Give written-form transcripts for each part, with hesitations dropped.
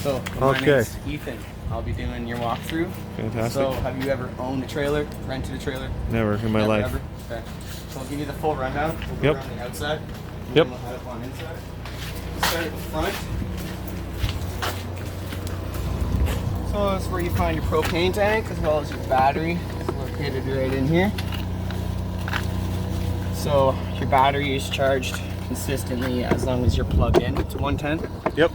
So, my name's Ethan. I'll be doing your walkthrough. Fantastic. So, have you ever owned a trailer, rented a trailer? Never in my life. Ever? Okay. So, I'll give you the full rundown. We'll go around the outside. Yep. We'll head up on inside. We'll start at the front. So, that's where you find your propane tank as well as your battery. It's located right in here. So, your battery is charged consistently as long as you're plugged in to 110. Yep.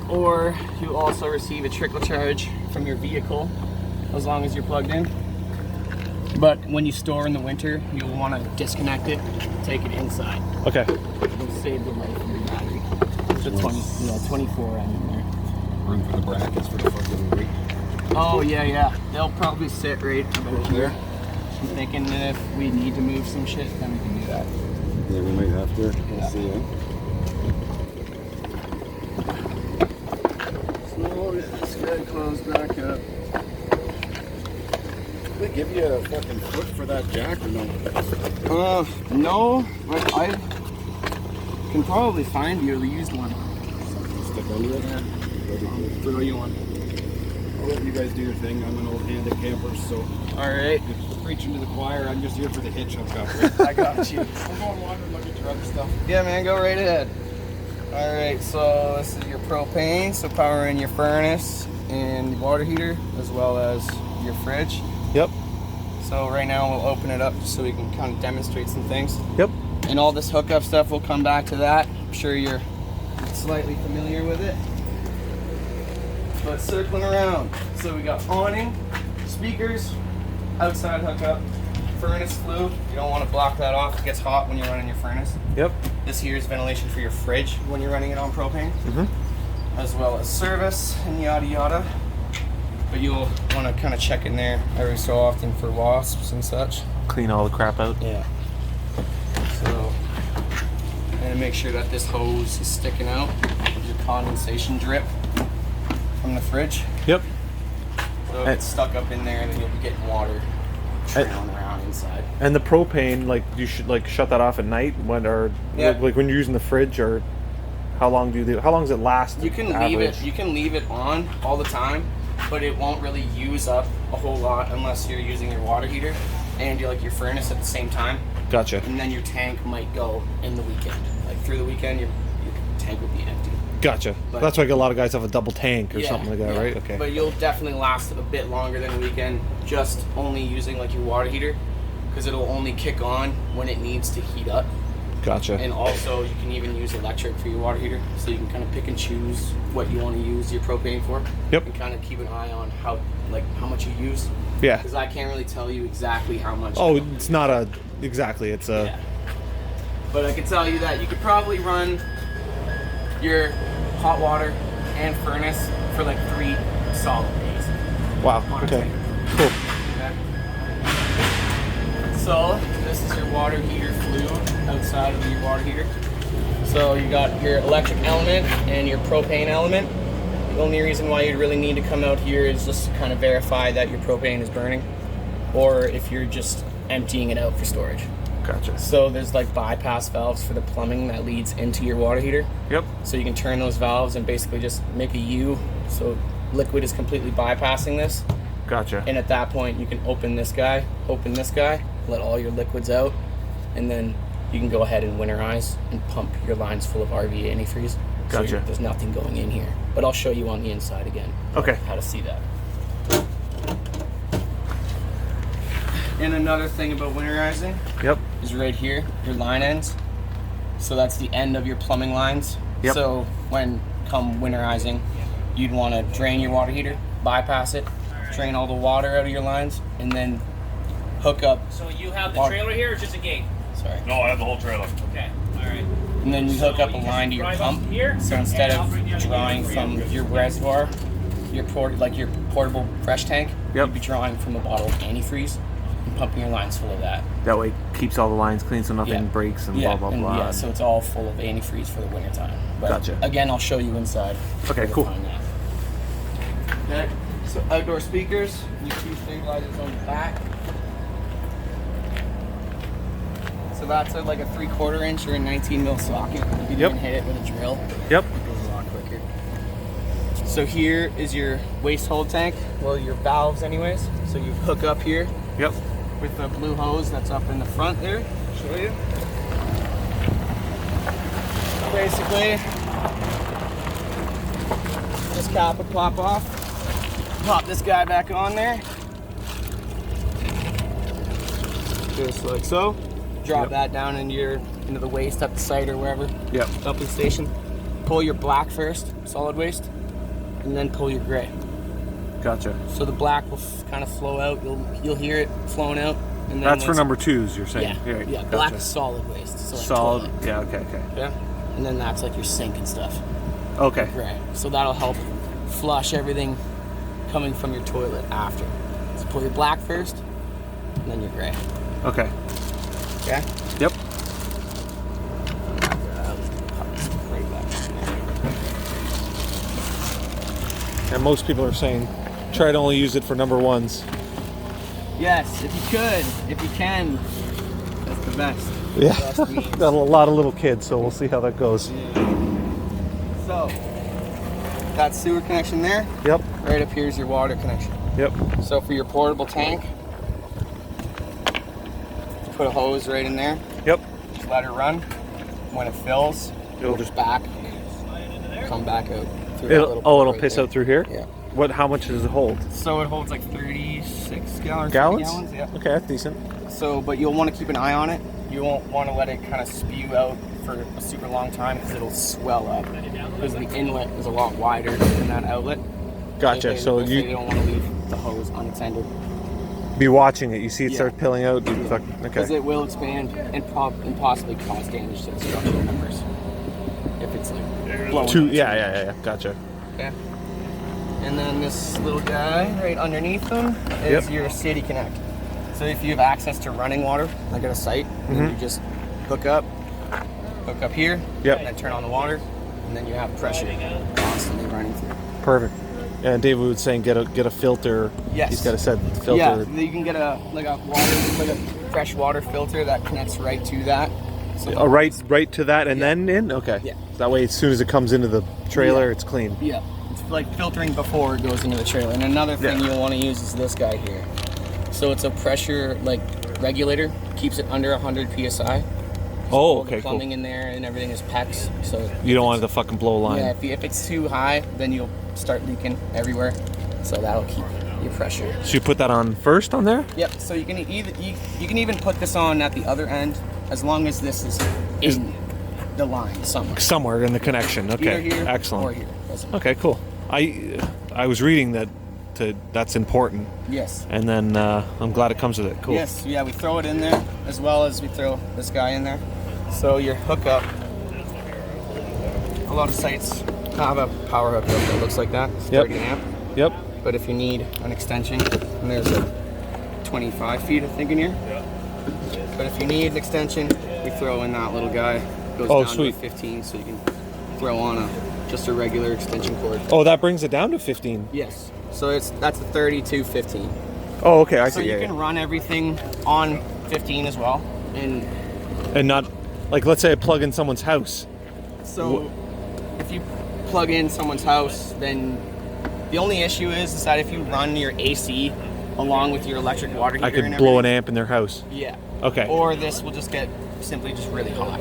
Or you also receive a trickle charge from your vehicle as long as you're plugged in. But when you store in the winter, you'll want to disconnect it, take it inside. Okay. It'll save the life of your battery. It's a 24 in there. Room for the brackets for the fucking rig. Oh yeah. They'll probably sit right about here. I'm thinking that if we need to move some shit, then we can do that. Yeah, we might have to. We'll see, eh? So this guy close back up. Did they give you a fucking foot for that jack or no? No, but I can probably find you a used one. Stick under it? Yeah. Throw you one. I'll let you guys do your thing. I'm an old-handed camper, so... Alright. Preaching to the choir, I'm just here for the hitch hookup. I got you. I'm going wandering, look at your other stuff. Yeah, man, go right ahead. Alright, so this is your propane, so powering your furnace and water heater, as well as your fridge. Yep. So right now we'll open it up just so we can kind of demonstrate some things. Yep. And all this hookup stuff, we'll come back to that. I'm sure you're slightly familiar with it. But circling around, so we got awning, speakers, outside hookup, furnace flue. You don't want to block that off. It gets hot when you're running your furnace. Yep. This here is ventilation for your fridge when you're running it on propane, as well as service and yada yada. But you'll want to kind of check in there every so often for wasps and such. Clean all the crap out. Yeah. So, and make sure that this hose is sticking out. There's your condensation drip from the fridge. Yep. So if it's stuck up in there, then you'll be getting water trailing around inside. And the propane, like, you should like shut that off at night when, or like when you're using the fridge, or how long does it last? You can leave it. You can leave it on all the time, but it won't really use up a whole lot unless you're using your water heater and your furnace at the same time. Gotcha. And then your tank might go in the weekend. Like through the weekend, your tank would be empty. Gotcha. But that's why a lot of guys have a double tank or something like that, right? Okay. But you'll definitely last a bit longer than a weekend just only using your water heater, because it'll only kick on when it needs to heat up. Gotcha. And also you can even use electric for your water heater, so you can kind of pick and choose what you want to use your propane for. Yep. And kind of keep an eye on how much you use. Yeah. Because I can't really tell you exactly how much. Oh, it's not it's a... Yeah. But I can tell you that you could probably run your hot water and furnace for 3 solid days. Wow. Okay. Cool. Okay. So this is your water heater flue outside of your water heater. So you got your electric element and your propane element. The only reason why you really need to come out here is just to kind of verify that your propane is burning, or if you're just emptying it out for storage. Gotcha. So there's bypass valves for the plumbing that leads into your water heater. Yep. So you can turn those valves and basically just make a U, so liquid is completely bypassing this. Gotcha. And at that point you can open this guy, let all your liquids out, and then you can go ahead and winterize and pump your lines full of RV antifreeze. Gotcha. So there's nothing going in here. But I'll show you on the inside again. Okay. How to see that. And another thing about winterizing is right here, your line ends. So that's the end of your plumbing lines. Yep. So when come winterizing, you'd want to drain your water heater, bypass it, drain all the water out of your lines, and then hook up. So you have the trailer here, or just a gate? Sorry. No, I have the whole trailer. Okay, all right. And then you hook up a line to your pump. So instead of drawing from your reservoir, your portable fresh tank, you'd be drawing from a bottle of antifreeze and pumping your lines full of that. That way it keeps all the lines clean so nothing breaks and blah, blah, blah. Yeah, so it's all full of antifreeze for the wintertime. But Gotcha. Again, I'll show you inside. Okay, cool. Okay, so outdoor speakers, you see stabilizers on the back. So that's like a 3/4 inch or a 19 mil socket. You can hit it with a drill. Yep. It goes a lot quicker. So here is your waste hold tank. Well, your valves anyways. So you hook up here. Yep. With the blue hose that's up in the front there. Show you. Basically, this cap would pop off. Pop this guy back on there. Just like so. Drop that down into the waste at the site or wherever. Yep. Dumping station. Pull your black first, solid waste, and then pull your gray. Gotcha. So the black will kind of flow out. You'll hear it flowing out. And then That's for number 2s, you're saying? Yeah. Gotcha. Black is solid waste. So like solid. toilet. Yeah. Okay. Yeah. And then that's like your sink and stuff. Okay. Gray. So that'll help flush everything coming from your toilet after. So pull your black first, and then your gray. Okay. Okay. Yep. And most people are saying, try to only use it for number 1s. Yes, if you could, if you can, that's the best. Yeah. Best means. Got a lot of little kids, so we'll see how that goes. So, that sewer connection there. Yep. Right up here is your water connection. Yep. So for your portable tank, put a hose right in there. Yep. Just let it run. When it fills, It'll just back, come back out. Through that little it'll right piss there. out through here? Yeah. How much does it hold? So it holds like 36 gallons. Gallons? 30 gallons, yeah. Okay, that's decent. So, but you'll want to keep an eye on it. You won't want to let it kind of spew out for a super long time because it'll swell up. Because the inlet is a lot wider than that outlet. Gotcha. So you don't want to leave the hose unattended. Be watching it. You see it start pilling out. Okay. Because it will expand and possibly cause damage to the structural members if it's like blowing. Yeah. Gotcha. Okay. And then this little guy right underneath them is your city connect. So if you have access to running water, like at a site, then you just hook up here, and then turn on the water, and then you have pressure constantly running through. Perfect. And David was saying get a filter. Yes. He's got a set filter. Yeah, you can get a fresh water filter that connects right to that. So right to that and then in? Okay. Yeah. So that way as soon as it comes into the trailer, it's clean. Yeah. It's like filtering before it goes into the trailer. And another thing you'll want to use is this guy here. So it's a pressure regulator, keeps it under 100 psi. Oh, okay, the plumbing in there and everything is PEX. So you don't want it to fucking blow a line. Yeah, if it's too high, then you'll start leaking everywhere. So that'll keep your pressure. So you put that on first on there? Yep. So you can even put this on at the other end, as long as this is in the line somewhere. Somewhere in the connection. Okay. Either here Excellent. or here. Okay, cool. I was reading that's important. Yes. And then I'm glad it comes with it. Cool. Yes. Yeah, we throw it in there as well as we throw this guy in there. So your hookup. A lot of sites have a power hookup that looks like that. It's 30 amp. Yep. But if you need an extension, and there's a 25 feet I think in here. But if you need an extension, we throw in that little guy. It goes down sweet. to 15, so you can throw on just a regular extension cord. Oh, that brings it down to 15. Yes. So that's a 30 to 15. Oh, okay, I see. So you can run everything on 15 as well, and not like, let's say I plug in someone's house. So if you plug in someone's house, then the only issue is that if you run your AC along with your electric water heater, I could and blow an everything, amp in their house. Yeah. Okay. Or this will just get simply just really hot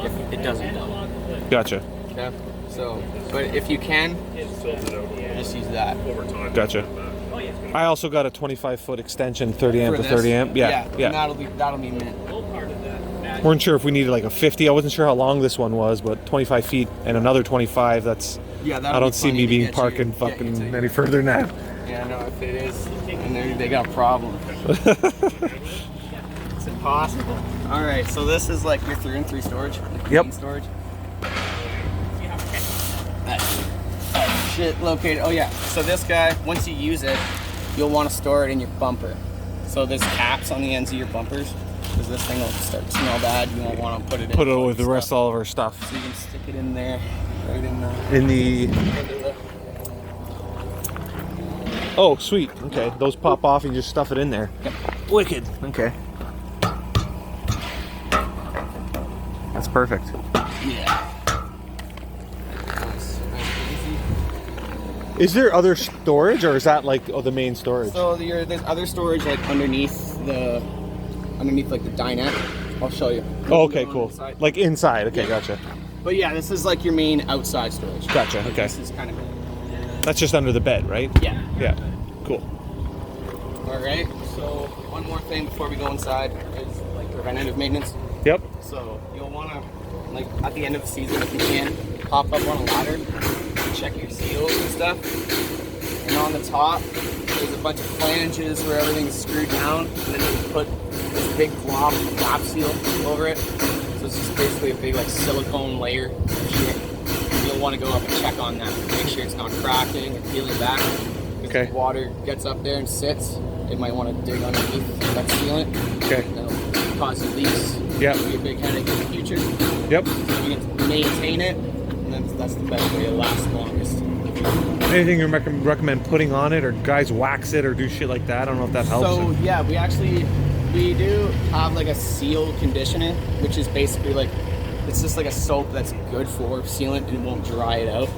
if it doesn't go. Gotcha. Okay. So, but if you can, just use that. Gotcha. I also got a 25-foot extension, 30 amp For to this? 30 amp. Yeah. And that'll be mint. Weren't sure if we needed like a 50. I wasn't sure how long this one was, but 25 feet and another 25. That's. Yeah. I don't see me being parking fucking any further now. Yeah, no. If it is, and they got a problem. It's impossible. All right. So this is like your 3-in-3 storage. Like Yep. main storage. Shit located. Oh yeah. So this guy, once you use it, you'll want to store it in your bumper. So there's caps on the ends of your bumpers, because this thing will start to smell bad. You won't want to put it in. Put it with the rest of all of our stuff. So you can stick it in there, right in the. In the. Oh, sweet. Okay, those pop off and you just stuff it in there. Yep. Wicked. Okay. That's perfect. Yeah. Nice. Nice and easy. Is there other storage, or is that like the main storage? So there's other storage like underneath like the dinette. I'll show you. Oh, okay, cool. Inside. Like inside. Okay, Yeah. Gotcha. But yeah, this is like your main outside storage. Gotcha. Okay. This is kind of That's just under the bed, right? yeah. Yeah. Cool. All right. So one more thing before we go inside is like preventative maintenance. Yep. So you'll want to, like at the end of the season, if you can, pop up on a ladder, check your seals and stuff. And on the top, there's a bunch of flanges where everything's screwed down, and then you put this big glob flap seal over it. So it's just basically a big like silicone layer of shit. You'll want to go up and check on that, make sure it's not cracking or peeling back. Because Okay. if water gets up there and sits, it might want to dig underneath that sealant. Okay. That'll cause you leaks. Yep. It'll be a big headache in the future. Yep. So you can maintain it, and that's the best way to last longest. Anything you recommend putting on it, or guys wax it, or do shit like that? I don't know if that helps. So yeah, we do have like a seal conditioner, which is basically like, it's just like a soap that's good for sealant and it won't dry it out.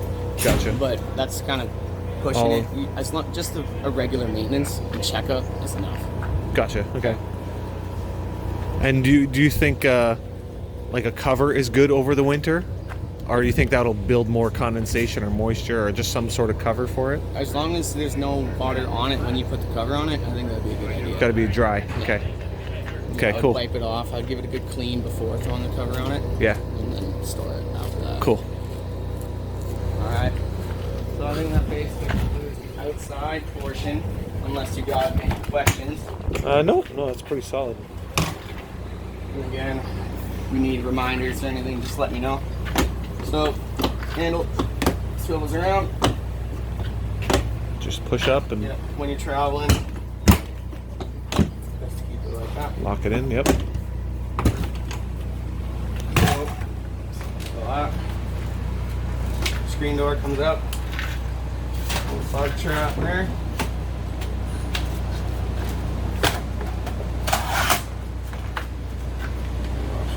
Gotcha. But that's kind of pushing it. It's not just a regular maintenance and checkup is enough. Gotcha. Okay. And do you think like a cover is good over the winter, or do you think that'll build more condensation or moisture, or just some sort of cover for it? As long as there's no water on it when you put the cover on it, I think that'd be a good idea. Got to be dry. Okay. Okay. I would Cool. wipe it off. I'd give it a good clean before throwing the cover on it. Yeah. And then store it after that. Cool. Alright. So I think that basically concludes the outside portion, unless you got any questions. No, that's pretty solid. And again, if we need reminders or anything, just let me know. So, handle swivels around. Just push up and Yeah, when you're traveling, best to keep it like that. lock it in. Yep. So that. Screen door comes up. Little fog trap there.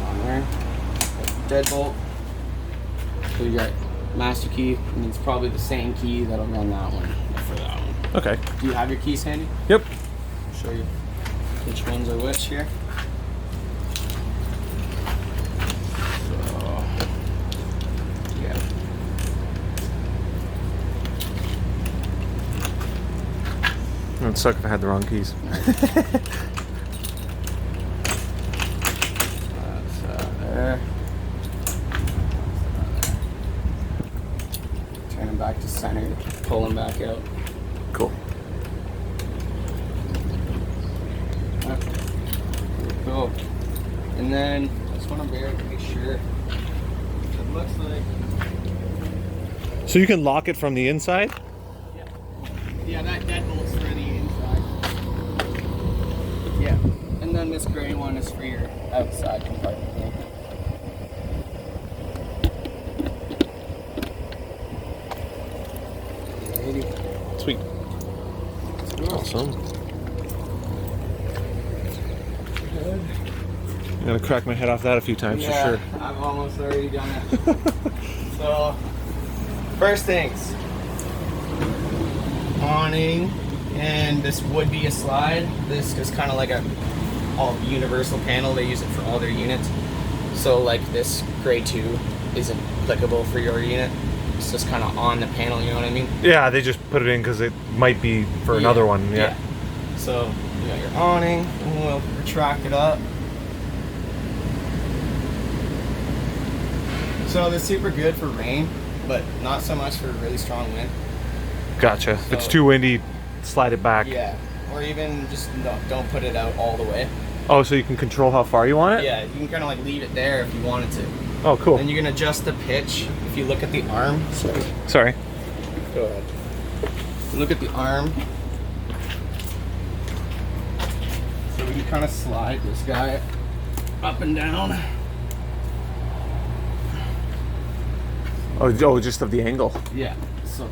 On there. Deadbolt. So you got master key, and it's probably the same key that'll run that one for that one. Okay. Do you have your keys handy? Yep. I'll show you which ones are which here. So, yeah. It would suck if I had the wrong keys. That's there. Turn them back to center, pull them back out. Cool. Cool. And then I just want to make sure. It looks like. So you can lock it from the inside? Yeah, that deadbolt's for the inside. Yeah. And then this gray one is for your outside compartment. Sweet. Awesome. I'm gonna crack my head off that a few times Yeah, for sure. I've almost already done it. So, first things, awning, and this would be a slide. This is kind of like a all universal panel. They use it for all their units. So like this gray 2 isn't applicable for your unit. It's just kind of on the panel, you know what I mean? Yeah, they just put it in because it might be for another one. Yeah. So you got your awning, and we'll retract it up. So they're super good for rain, but not so much for really strong wind. Gotcha. If it's So- too windy, slide it back. Yeah, or even just don't put it out all the way. Oh, so you can control how far you want it? Yeah, you can kind of like leave it there if you wanted to. Oh, cool. Then you can adjust the pitch. If you look at the arm, Sorry. go ahead. Look at the arm. So we can kind of slide this guy up and down. Oh, just of the angle. Yeah, so we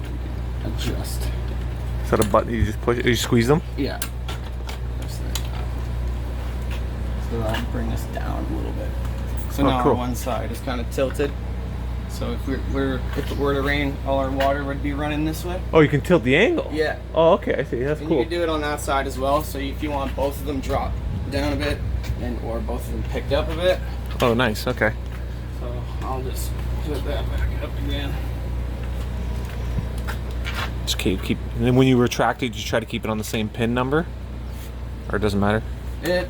can adjust. Is that a button you just push? You squeeze them? Yeah. Just like that. So that'll bring us down a little bit. So Oh, now cool. one side is kind of tilted. So So if if it were to rain, all our water would be running this way. Oh, you can tilt the angle. Yeah. Oh, okay. I see. That's And cool. you can do it on that side as well. So if you want both of them dropped down a bit, or both of them picked up a bit. Oh, nice. Okay. So I'll just put that back up again. Just keep. And then when you retract it, you try to keep it on the same pin number, or it doesn't matter. It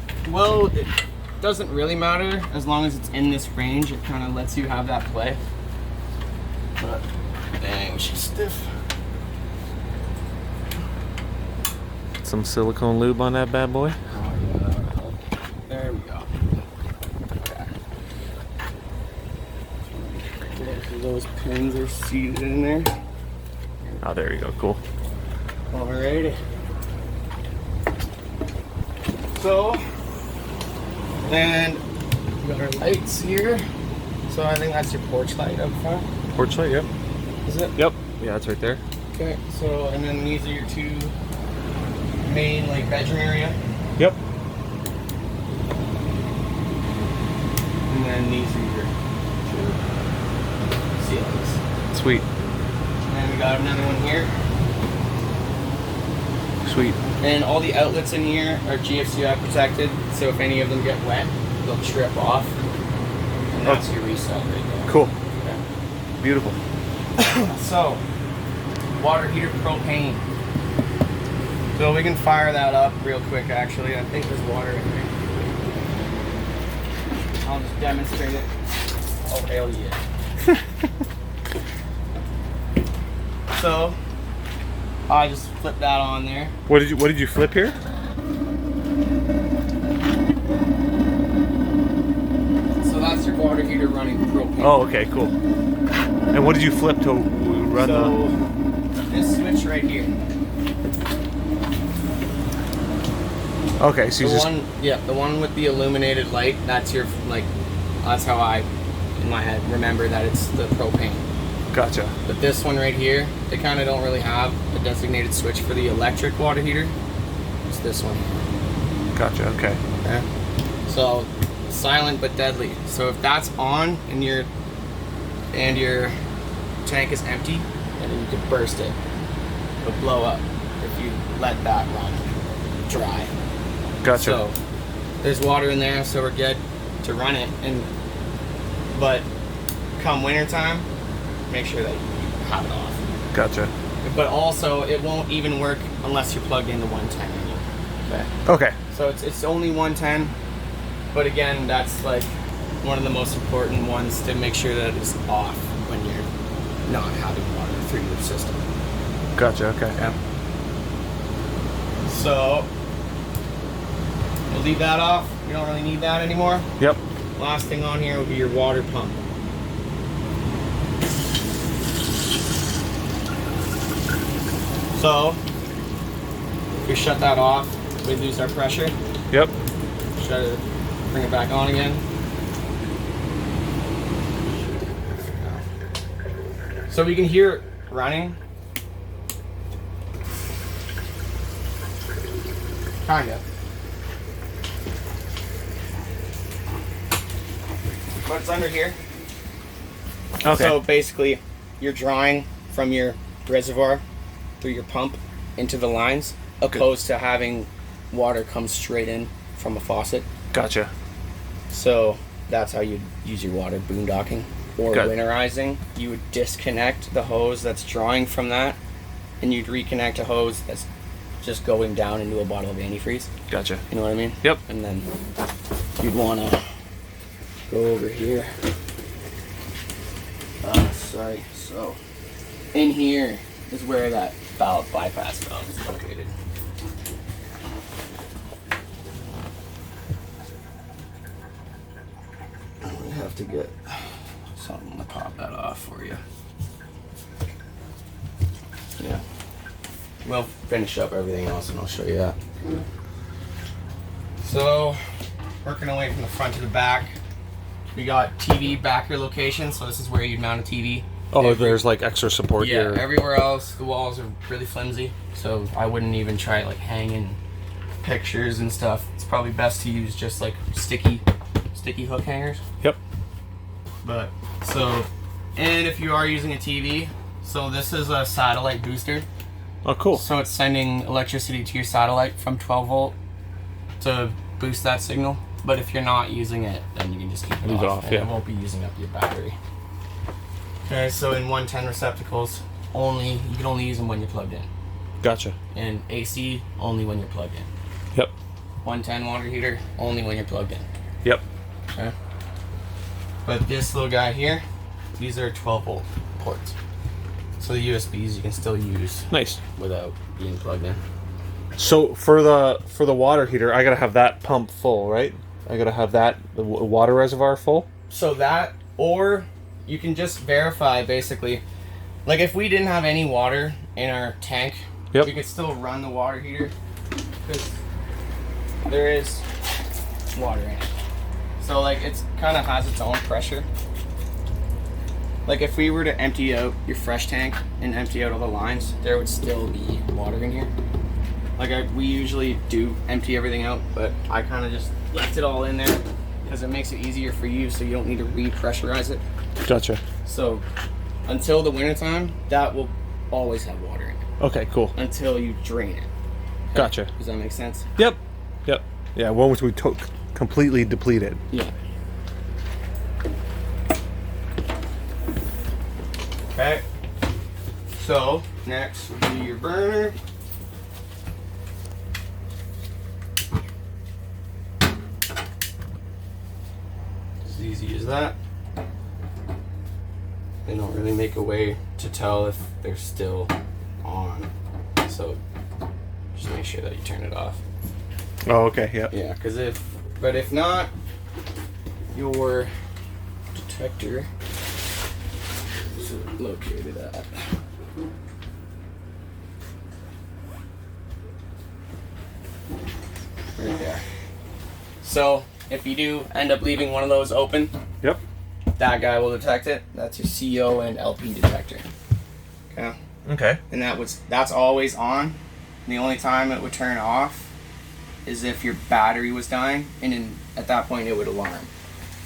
doesn't really matter as long as it's in this range. It kind of lets you have that play. But dang, she's stiff. Some silicone lube on that bad boy. Oh, yeah. There we go. Okay. So those pins are seated in there. Oh, there you go. Cool. Alrighty. So, and we got our lights here. So I think that's your porch light up front. Porch light. Yep. Is it? Yep. Yeah, it's right there. Okay. So, and then these are your two main bedroom area. Yep. And then these are your two ceilings. Sweet. And then we got another one here. Sweet. And all the outlets in here are GFCI protected, so if any of them get wet, they'll trip off. And that's your reset right there. Cool. Okay. Beautiful. So, water heater propane. So we can fire that up real quick actually. I think there's water in there. I'll just demonstrate it. Oh, hell yeah. So, I just flip that on there. What did you flip here? So that's your water heater running propane. Oh, okay, cool. And what did you flip to run this switch right here. Okay, so you The one with the illuminated light, that's your, that's how I, in my head, remember that it's the propane. Gotcha. But this one right here, they kind of don't really have a designated switch for the electric water heater. It's this one. Gotcha, okay. Okay. So, silent but deadly. So if that's on and your tank is empty, and then you can burst it. It'll blow up if you let that run dry. Gotcha. So there's water in there, so we're good to run it. But come winter time, make sure that you have it off. Gotcha. But also, it won't even work unless you're plugged into 110 anymore. Okay. Okay. So it's only 110, but again, that's one of the most important ones to make sure that it's off when you're not having water through your system. Gotcha, okay. Yeah. So we'll leave that off. We don't really need that anymore. Yep. Last thing on here will be your water pump. So if we shut that off, we lose our pressure. Yep. Shut it, bring it back on again. So we can hear it running. Kind of. But it's under here. Okay. So basically, you're drawing from your reservoir through your pump into the lines, opposed to having water come straight in from a faucet. Gotcha. So that's how you use your water boondocking or winterizing. You would disconnect the hose that's drawing from that, and you'd reconnect a hose that's just going down into a bottle of antifreeze. Gotcha. You know what I mean? Yep. And then you'd want to go over here. Sorry. So in here is where that valve bypass valve is located. We have to get something to pop that off for you. Yeah. We'll finish up everything else and I'll show you that. So, working away from the front to the back, we got TV backer location, so this is where you'd mount a TV. Oh, there's extra support Yeah, here. everywhere else the walls are really flimsy, so I wouldn't even try hanging pictures and stuff. It's probably best to use just sticky hook hangers. Yep. But so And if you are using a TV, so this is a satellite booster. Oh, cool. So it's sending electricity to your satellite from 12 volt to boost that signal. But if you're not using it, then you can just keep it Leave it off, off, and yeah. it won't be using up your battery. Okay, so in 110 receptacles, you can only use them when you're plugged in. Gotcha. And AC, only when you're plugged in. Yep. 110 water heater, only when you're plugged in. Yep. Okay. But this little guy here, these are 12 volt ports. So the USBs you can still use Nice. without being plugged in. So for the water heater, I gotta have that pump full, right? I gotta have the water reservoir full. So that, or you can just verify basically, like if we didn't have any water in our tank, Yep. we could still run the water heater because there is water in it. So like it's kind of has its own pressure. Like if we were to empty out your fresh tank and empty out all the lines, there would still be water in here. Like we usually do empty everything out, but I kind of just left it all in there because it makes it easier for you, so you don't need to repressurize it. Gotcha. So until the wintertime, that will always have water in it Okay, cool. until you drain it. Gotcha. Does that make sense? Yep. Yep. Yeah, once we completely depleted. Yeah. Okay. So next will be your burner. As easy as that. They don't really make a way to tell if they're still on. So just make sure that you turn it off. Oh, okay. Yep. Yeah, but if not, your detector is located at. Right there. So if you do end up leaving one of those open, Yep. that guy will detect it. That's your CO and LP detector. Okay. Okay. And that's always on. And the only time it would turn off is if your battery was dying, and at that point it would alarm.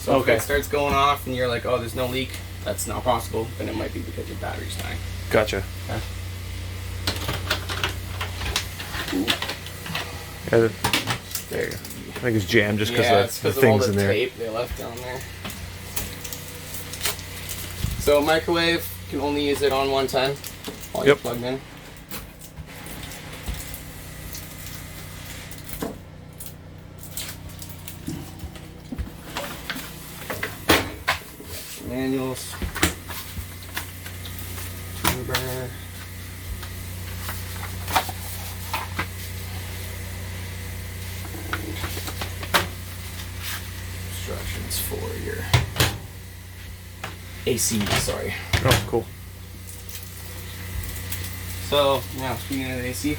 So Okay. if it starts going off and you're like, oh, there's no leak, that's not possible, then it might be because your battery's dying. Gotcha. Okay. Yeah, there you go. I think it's jammed just because Yeah, it's the because of all things the in there. tape they left down there. So microwave, you can only use it on 110 while you're Yep. plugged in. Manuals. Burner. Instructions for your AC, sorry. Oh, cool. So, now speaking of the AC,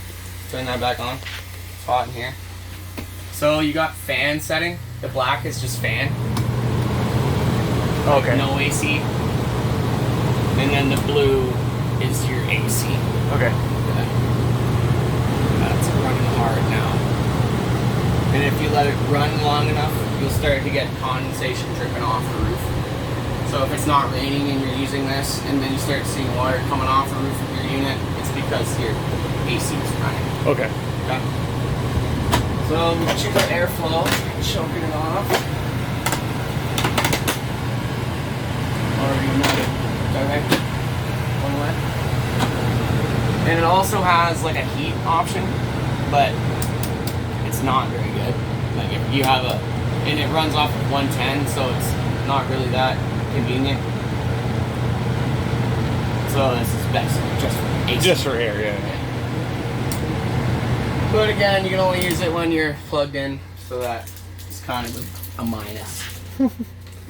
turn that back on. It's hot in here. So you got fan setting. The black is just fan. Okay. No AC. And then the blue is your AC. Okay. That's running hard now. And if you let it run long enough, you'll start to get condensation dripping off the roof. So if it's not raining and you're using this, and then you start seeing water coming off the roof of your unit, it's because your AC is running. Okay. Okay. So we choose our airflow, choking it off. Or you want it direct one way. And it also has like a heat option, but it's not very good. Like if you have and it runs off of 110, so it's not really that convenient. So this is best just for AC. Just for air, yeah. But again, you can only use it when you're plugged in, so that is kind of a minus.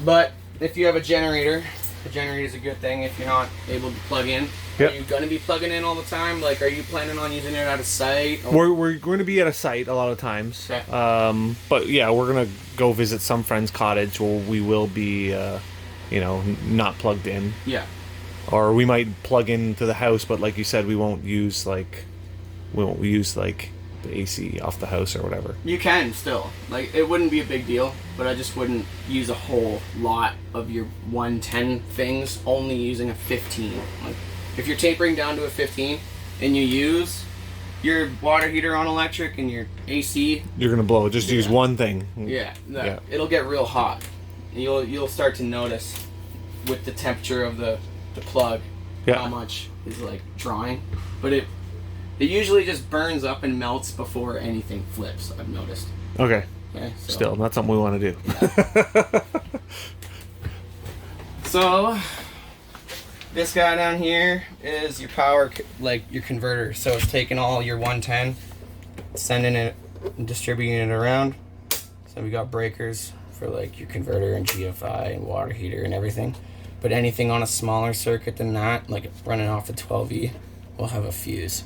But if you have a generator is a good thing if you're not able to plug in. Yep. Are you going to be plugging in all the time? Like, are you planning on using it at a site? Or? We're going to be at a site a lot of times. Okay. But yeah, we're going to go visit some friend's cottage where we will be, not plugged in. Yeah. Or we might plug into the house, but like you said, we won't use the AC off the house or whatever. You can still. Like, it wouldn't be a big deal, but I just wouldn't use a whole lot of your 110 things, only using a 15. Like, if you're tapering down to a 15 and you use your water heater on electric and your AC, You're gonna blow. Just use one thing. yeah, it'll get real hot. You'll start to notice with the temperature of the plug how much is like drawing, but it usually just burns up and melts before anything flips. I've noticed. Okay. So, Still, not something we want to do. So this guy down here is your power, like your converter. So it's taking all your 110, sending it and distributing it around. So we got breakers for like your converter and GFI and water heater and everything. But anything on a smaller circuit than that, like running off a 12E, will have a fuse.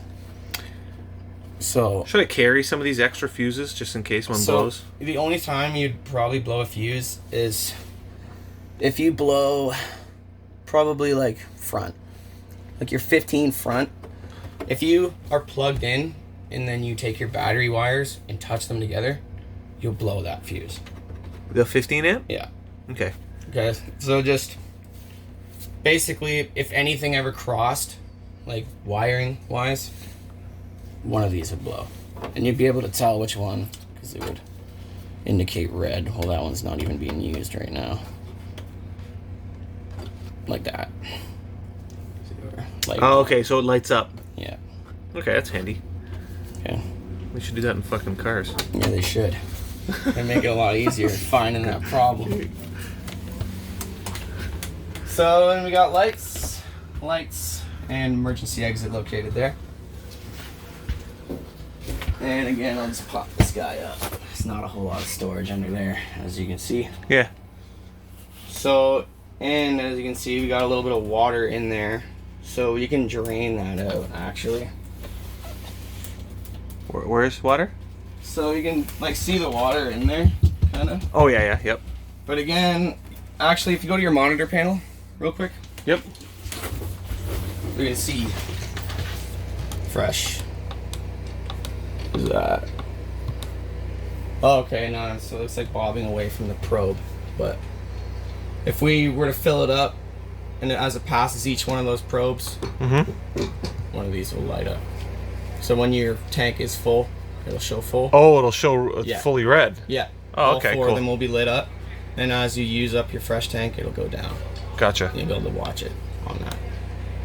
So should I carry some of these extra fuses just in case one blows? The only time you'd probably blow a fuse is if you blow probably like front, like your 15 front. If you are plugged in and then you take your battery wires and touch them together, you'll blow that fuse. The 15 amp? Yeah. Okay. Okay. So just basically, if anything ever crossed, like wiring wise, one of these would blow, and you'd be able to tell which one because it would indicate red. Well, that one's not even being used right now. Like that. Like, Oh, okay. So it lights up. yeah. Okay, that's handy. Okay. We should do that in fucking cars. Yeah, they should. They make it a lot easier finding that problem. So then we got lights, and emergency exit located there. And again, I'll just pop this guy up. There's not a whole lot of storage under there, as you can see. Yeah. So, and as you can see, we got a little bit of water in there. So you can drain that out, actually. Where's water? So you can, like, see the water in there, kind of. Oh, yeah, yep. But again, actually, if you go to your monitor panel, real quick. Yep. We can see fresh. What is that? Oh, okay, no, so it looks like bobbing away from the probe. But if we were to fill it up, and as it passes each one of those probes, one of these will light up. So when your tank is full, it'll show full. Oh, it'll show fully red. Yeah. Oh, okay, All four cool. of them will be lit up. And as you use up your fresh tank, it'll go down. Gotcha. You'll be able to watch it on that.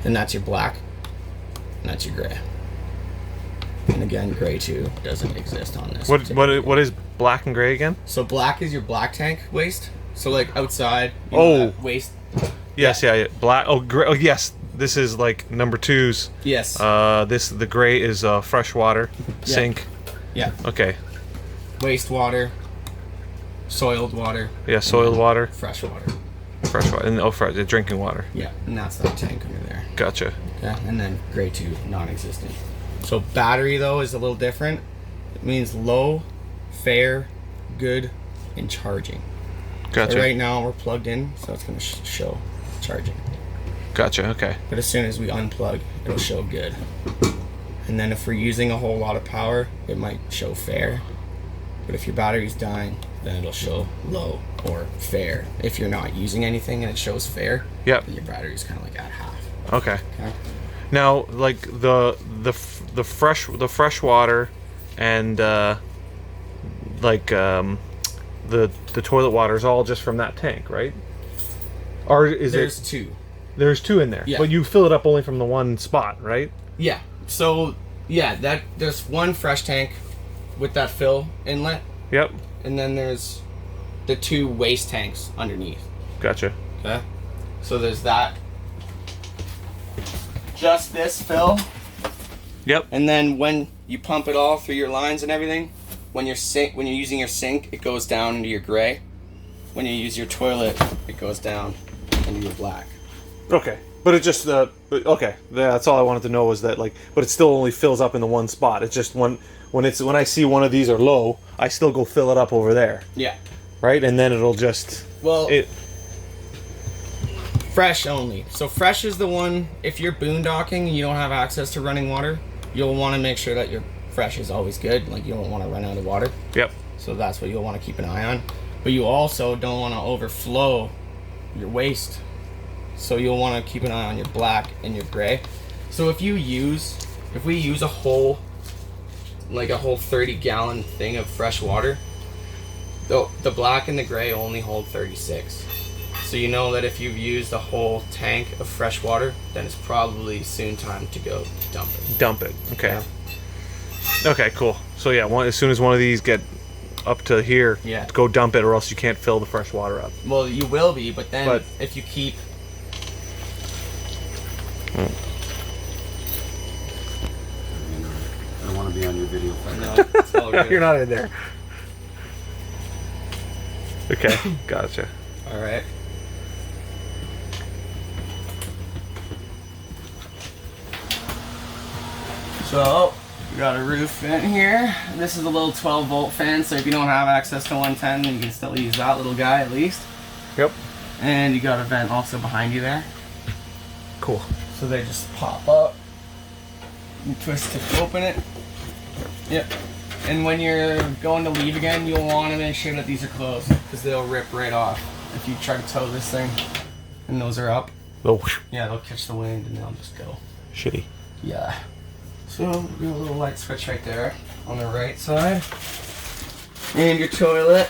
And that's your black, and that's your gray. And again, gray too doesn't exist on this. What is black and gray again? So black is your black tank waste. So like outside, you Oh. know, that waste. Yes, yeah. Black. Oh, gray. Oh, yes. This is like number 2's. Yes. The gray is fresh water sink. Yeah. Okay. Wastewater, soiled water, Yeah, soiled water, fresh water. fresh water, and fresh drinking water. Yeah, and that's that tank under there. Gotcha. Yeah, and then gray 2, non-existent. So battery though is a little different. It means low, fair, good, and charging. Gotcha. So right now we're plugged in, so it's going to show charging. Gotcha. Okay. But as soon as we unplug, it'll show good. And then if we're using a whole lot of power, it might show fair. But if your battery's dying, then it'll show low or fair. If you're not using anything and it shows fair, Yep. then your battery's kind of like at half. Okay. Okay. Now, like the fresh water and the toilet water is all just from that tank, right? Or is There's two. There's 2 in there, Yeah. but you fill it up only from the one spot, right? Yeah. So yeah, there's one fresh tank with that fill inlet, Yep. and then there's the 2 waste tanks underneath. Gotcha. Okay. So there's that. Just this fill, Yep. and then when you pump it all through your lines and everything, when you're using your sink, it goes down into your gray. When you use your toilet, it goes down into your black. Okay. But it just okay. That's all I wanted to know was that but it still only fills up in the one spot. It's just when I see one of these are low, I still go fill it up over there, Yeah. right? And then it'll just Fresh only. So fresh is the one, if you're boondocking and you don't have access to running water, you'll want to make sure that your fresh is always good. Like you don't want to run out of water. Yep. So that's what you'll want to keep an eye on. But you also don't want to overflow your waste. So you'll want to keep an eye on your black and your gray. So if we use a whole 30-gallon thing of fresh water, the black and the gray only hold 36. So you know that if you've used a whole tank of fresh water, then it's probably soon time to go dump it. Dump it. Okay. Yeah. Okay, cool. So yeah, as soon as one of these get up to here, Yeah. go dump it, or else you can't fill the fresh water up. Well, you will be, but then if you keep... I don't want to be on your video. No, it's all good. You're not in there. Okay, gotcha. All right. So, we got a roof vent here. This is a little 12-volt fan, so if you don't have access to 110, then you can still use that little guy at least. Yep. And you got a vent also behind you there. Cool. So they just pop up. You twist to open it. Yep. And when you're going to leave again, you'll want to make sure that these are closed, because they'll rip right off if you try to tow this thing and those are up. Oh, Yeah, they'll catch the wind and they'll just go. shitty. Yeah. So we have a little light switch right there on the right side. And your toilet.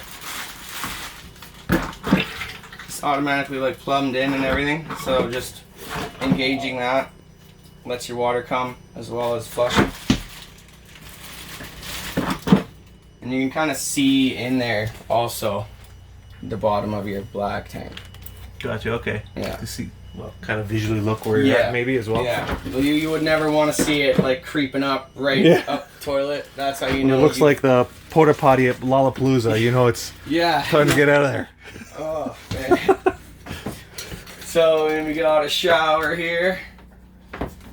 It's automatically like plumbed in and everything. So just engaging that lets your water come as well as flushing. And you can kind of see in there also the bottom of your black tank. Gotcha. Okay. Yeah. To see, well, kind of visually look where you're at, maybe as well. Yeah. Well, you would never want to see it like creeping up right up the toilet. That's how you know. It looks like the porta potty at Lollapalooza. You know, it's time to get out of there. Oh man. So then we got a shower here.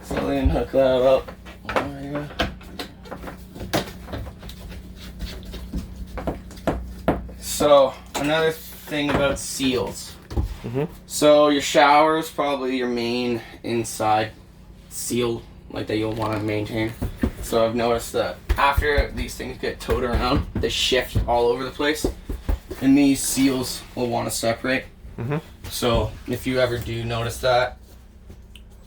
So then hook that up. There you go. So another thing about seals. So your shower is probably your main inside seal, like that you'll want to maintain. So I've noticed that after these things get towed around, they shift all over the place, and these seals will want to separate. So if you ever do notice that,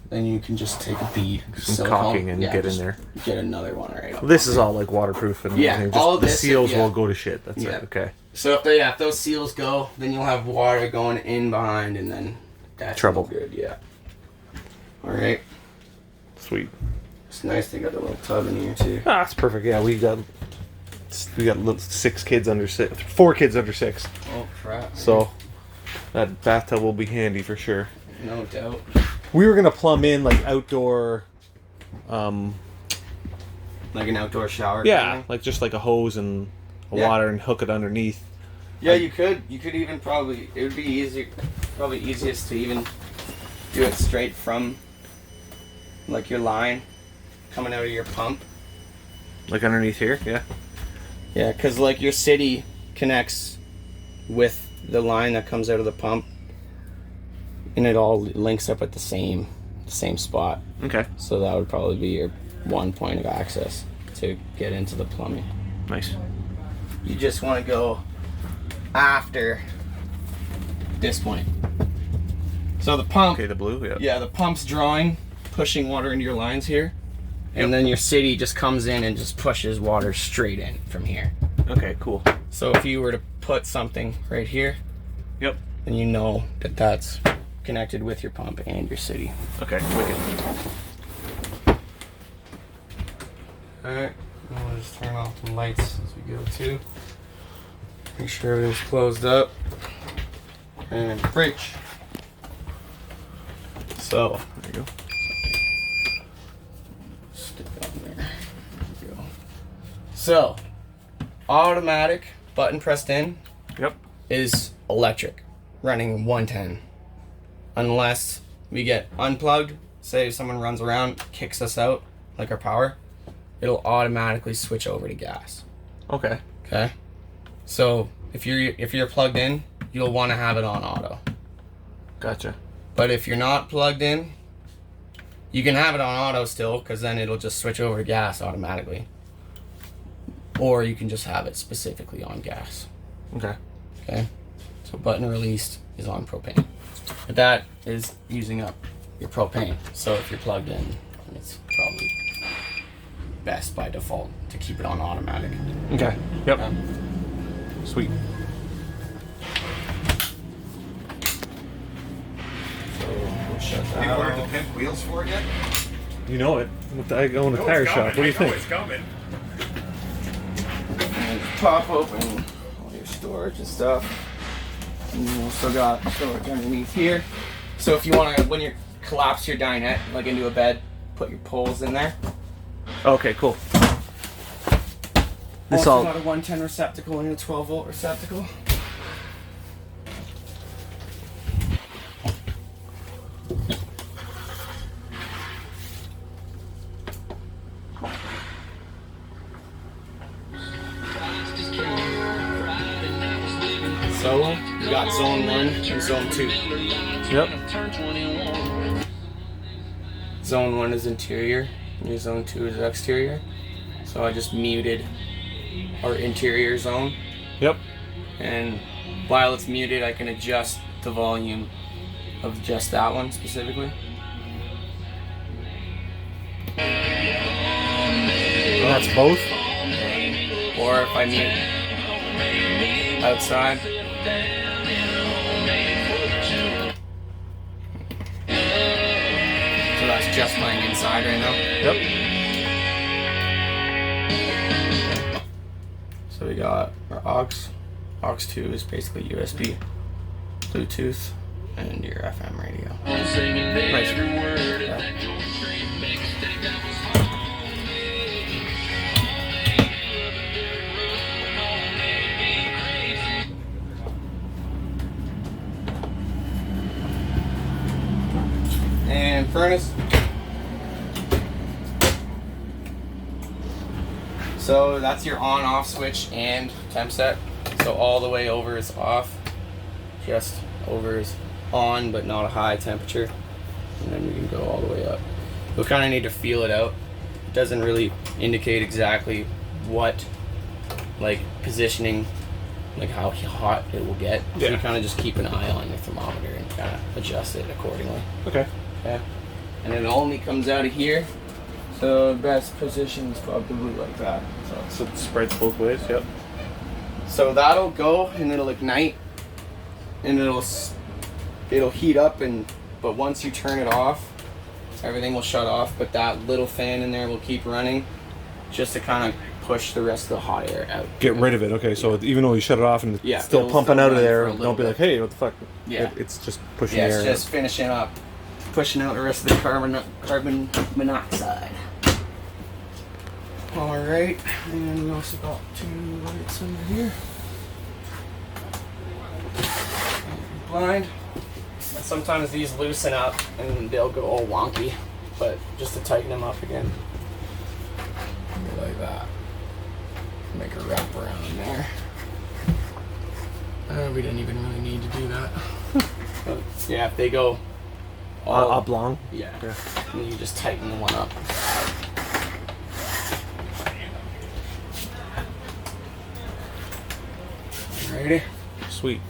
then you can just take a bead, Some caulking, and get in there. Get another one right up. This is all like waterproof and everything. Just all of the this, seals will go to shit. That's it. Okay. So if those seals go, then you'll have water going in behind, and then that's Trouble. Good, yeah. All right. Sweet. It's nice they got a little tub in here too. Ah, that's perfect. Yeah, we got little 6 kids under 6, 4 kids under 6. Oh crap. Man. So that bathtub will be handy for sure. No doubt. We were gonna plumb in like outdoor. Like an outdoor shower. Yeah, kind of thing? like just like a hose and Yeah. water and hook it underneath. Yeah, you could. You could even probably. It would be easier. Probably easiest to even do it straight from like your line coming out of your pump. Like underneath here, yeah. Yeah, because like your city connects with the line that comes out of the pump, and it all links up at the same spot. Okay. So that would probably be your one point of access to get into the plumbing. Nice. You just want to go after this point. So the pump. Okay, the blue, yeah. Yeah, the pump's drawing, pushing water into your lines here. And then your city just comes in and just pushes water straight in from here. Okay, cool. So if you were to put something right here, Yep. then you know that that's connected with your pump and your city. Okay, wicked. Alright, we'll just turn off the lights as we go too. Make sure everything's closed up. And bridge. So, There you go. stick that in there. There we go. So, automatic button pressed in Yep. is electric, running 110. Unless we get unplugged, say if someone runs around, kicks us out, like our power, it'll automatically switch over to gas. Okay. Okay? So if you're plugged in, you'll want to have it on auto. Gotcha. But if you're not plugged in, you can have it on auto still, because then it'll just switch over to gas automatically. or you can just have it specifically on gas. Okay. Okay, so button released is on propane, but that is using up your propane. So if you're plugged in, it's probably best by default to keep it on automatic. Okay. Yep. Okay. Sweet. So we'll shut You that ordered the off. pimp wheels for it yet? You know it. I go in a tire shop. What do you think? It's coming. And pop open all your storage and stuff. And you also got storage underneath here. So if you want to, when you collapse your dinette like into a bed, put your poles in there. Okay, cool. This Also all. got a 110 receptacle and a 12 volt receptacle. So you got zone 1 and zone 2. Yep. Zone 1 is interior, and your zone 2 is exterior. So I just muted our interior zone, Yep. and while it's muted, I can adjust the volume of just that one specifically. That's both. Or if I mute outside. So that's just playing inside right now. Yep. So we got our aux. Aux 2 is basically USB, Bluetooth, and your FM radio. Nice. Yeah. And furnace. So that's your on-off switch and temp set. So all the way over is off, just over is on, but not a high temperature. And then you can go all the way up. You'll kind of need to feel it out. It doesn't really indicate exactly what, like, positioning, like how hot it will get. So Yeah. you kind of just keep an eye on your thermometer and kind of adjust it accordingly. Okay. Okay. And it only comes out of here. So the best position is probably like that. So it spreads both ways. Yep. So that'll go and it'll ignite and it'll heat up, but once you turn it off, everything will shut off, but that little fan in there will keep running just to kind of push the rest of the hot air out. Get rid of it. Okay. So even though you shut it off and Yeah, it's still it'll pumping still out of run there, for a little don't be bit. like, hey, what the fuck? Yeah. It's just pushing Yeah, the it's air. just finishing up, pushing out the rest of the carbon monoxide. Alright, and we also got 2 lights under here. Blind. Sometimes these loosen up and they'll go all wonky, but just to tighten them up again, go like that. Make a wrap around in there. We didn't even really need to do that. But yeah, if they go all oblong. yeah, Yeah. and then you just tighten the one up. Alrighty. Sweet.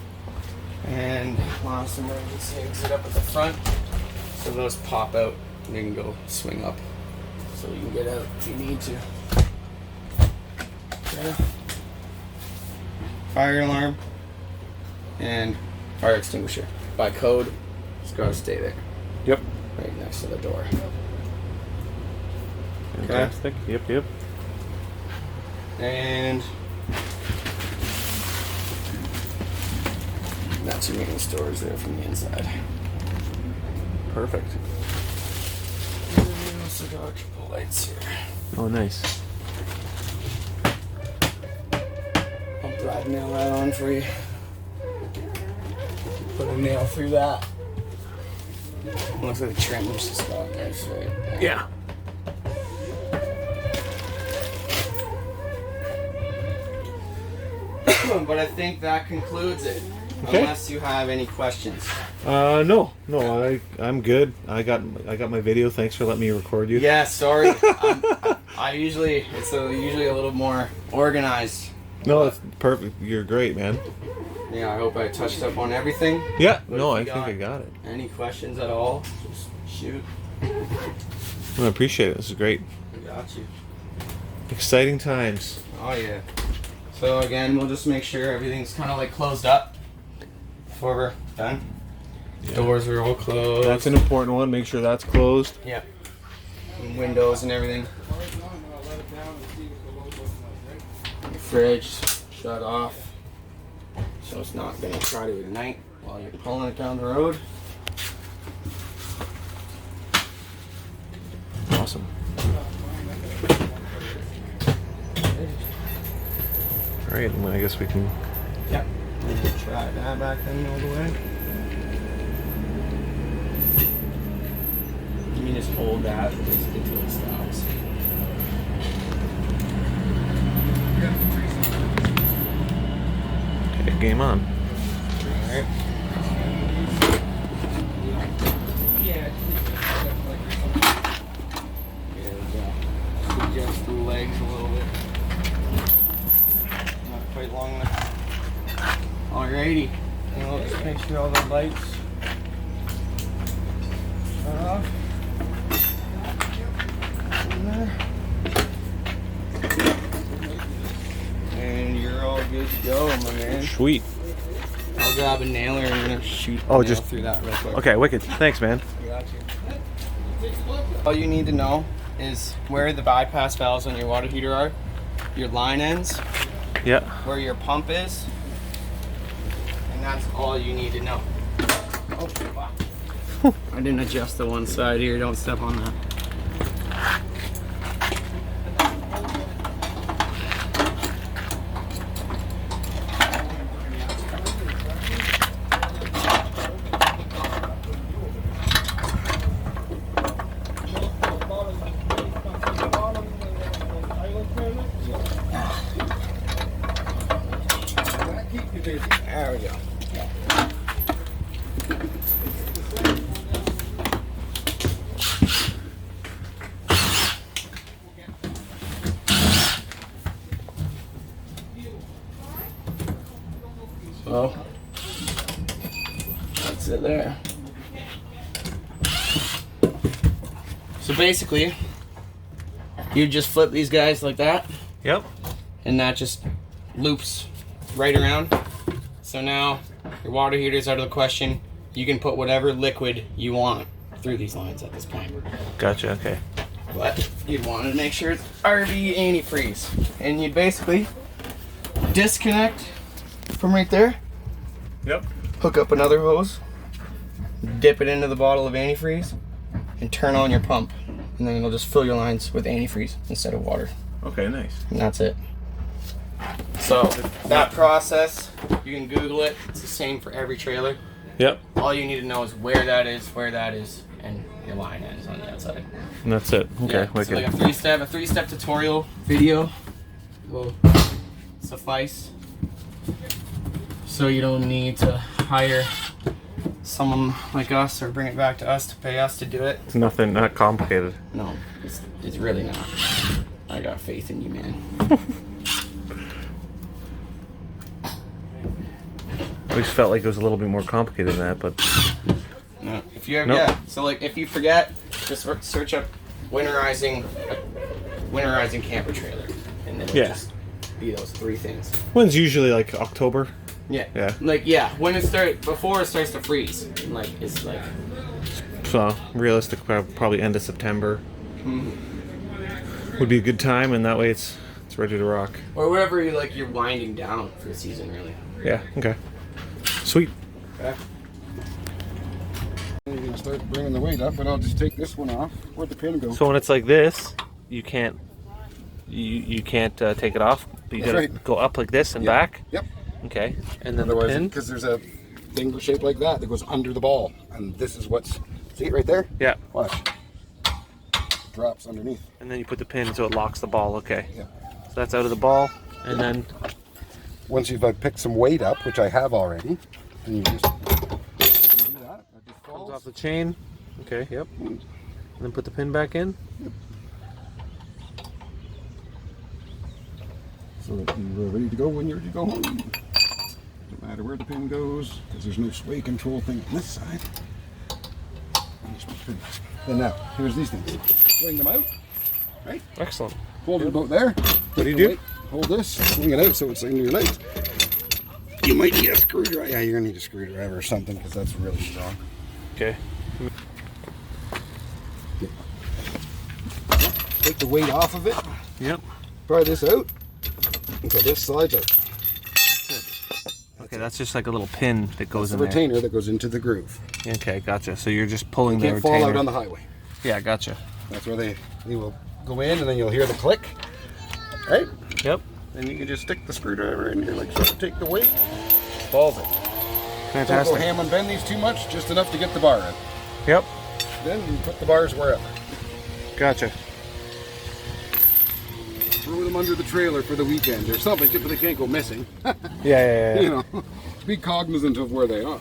And last emergency exit up at the front. So those pop out and you can go swing up. So you can get out if you need to. Okay. Fire alarm and fire extinguisher. By code, it's gotta stay there. Yep. Right next to the door. Fantastic. Yep. Yep. And that's your main storage there from the inside. Perfect. And we also got a couple lights here. Oh, nice. I'll brad nail that on for you. Put a nail through that. Looks like the trim was just got nice right there. Yeah. But I think that concludes it. Okay. Unless you have any questions. No, I'm good. I got my video. Thanks for letting me record you. Yeah, sorry. I usually usually a little more organized. No, that's perfect. You're great, man. Yeah, I hope I touched up on everything. Yeah. But No, if I you think I got it. Any questions at all? Just shoot. I appreciate it. This is great. I got you. Exciting times. Oh yeah. So again, we'll just make sure everything's kind of like closed up before we're done. Yeah. Doors are all closed. That's an important one. Make sure that's closed. Yeah. And windows and everything. Your fridge shut off, so it's not gonna try to ignite while you're pulling it down the road. Awesome. All right. Well, I guess we can. Yep. Try that back then all the way. You can just hold that basically until it stops. Okay, game on. Alright. There we go. Adjust the legs a little bit. Not quite long enough. Alrighty. And we'll just make sure all the lights shut off. In there. And you're all good to go, my man. Sweet. I'll grab a nailer and I'm gonna shoot Oh, the nail just- through that real quick. Okay, wicked. Thanks, man. I got you. All you need to know is where the bypass valves on your water heater are, your line ends, Yeah. where your pump is, and that's all you need to know. Oh, wow. I didn't adjust the one side here, don't step on that. There we go. So, that's it there. So basically, you just flip these guys like that, Yep. and that just loops right around. So now your water heater is out of the question. You can put whatever liquid you want through these lines at this point. Gotcha. Okay. But you'd want to make sure it's RV antifreeze. And you'd basically disconnect from right there, Yep. hook up another hose, dip it into the bottle of antifreeze, and turn on your pump. And then it'll just fill your lines with antifreeze instead of water. Okay. Nice. And that's it. So that process, you can Google it. It's the same for every trailer. Yep. All you need to know is where that is, and your line ends on the outside. And that's it. Okay. Yeah, so Wicked. like a three-step tutorial video will suffice. So you don't need to hire someone like us or bring it back to us to pay us to do it. It's nothing. Not complicated. No, it's really not. I got faith in you, man. I always felt like it was a little bit more complicated than that, but No, if you ever, Nope. yeah. So like, if you forget, just search up winterizing camper trailer, and then it'll Yeah. just be those three things. when's usually like October? Yeah. Yeah. Like when it before it starts to freeze, like it's like. So realistic, probably end of September Mm-hmm. would be a good time, and that way it's ready to rock. Or whatever you're winding down for the season, really. Yeah. Okay. Sweet. Okay. You're gonna start bringing the weight up, but I'll just take this one off. Where'd the pin go? So when it's like this, you can't take it off. But you That's gotta right. go up like this and Yep. back. Yep. Okay. And then the Otherwise, pin. because there's a thing shaped like that goes under the ball, and this is what's. See it right there? Yeah. Watch. Drops underneath. And then you put the pin so it locks the ball. Okay. Yeah. So that's out of the ball, and then Once you've picked some weight up, which I have already, and you just do that. off the chain. Okay, yep. And then put the pin back in. So that you're ready to go when you're ready to go home. Doesn't matter where the pin goes, because there's no sway control thing on this side. Then now, here's these things. Swing them out, right? Excellent. Hold it about there. What do you do? Hold this, swing it out so it's into your legs. You might need a screwdriver. Yeah, you're gonna need a screwdriver or something because that's really strong. Okay. Take the weight off of it. Yep. Pry this out. Okay, this slides out. Okay, that's just like a little pin that goes That's in the retainer that goes into the groove. there. Okay, gotcha. So you're just pulling the Can't retainer. fall out on the highway. Yeah, gotcha. That's where they will go in, and then you'll hear the click. Right? Yep. Then you can just stick the screwdriver in here, like so. Take the weight, falls in. Don't go Fantastic. ham and bend these too much, just enough to get the bar in. Yep. Then you put the bars wherever. Gotcha. Throw them under the trailer for the weekend or something, but they can't go missing. Yeah. You know, be cognizant of where they are.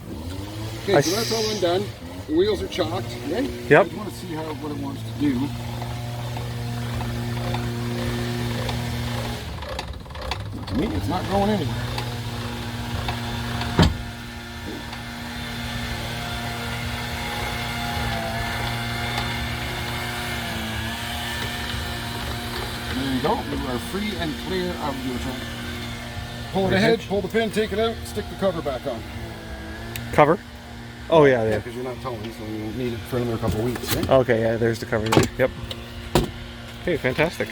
Okay, so that's all undone. The wheels are chalked, right? Yep. I just want to see what it wants to do. To me, it's not going anywhere. There you go. You are free and clear of your trailer. Pull it ahead, pull the pin, take it out, stick the cover back on. Cover? Oh, yeah. Because you're not towing, so you need it for another couple of weeks, right? Okay, yeah, there's the cover there. Yep. Okay, fantastic.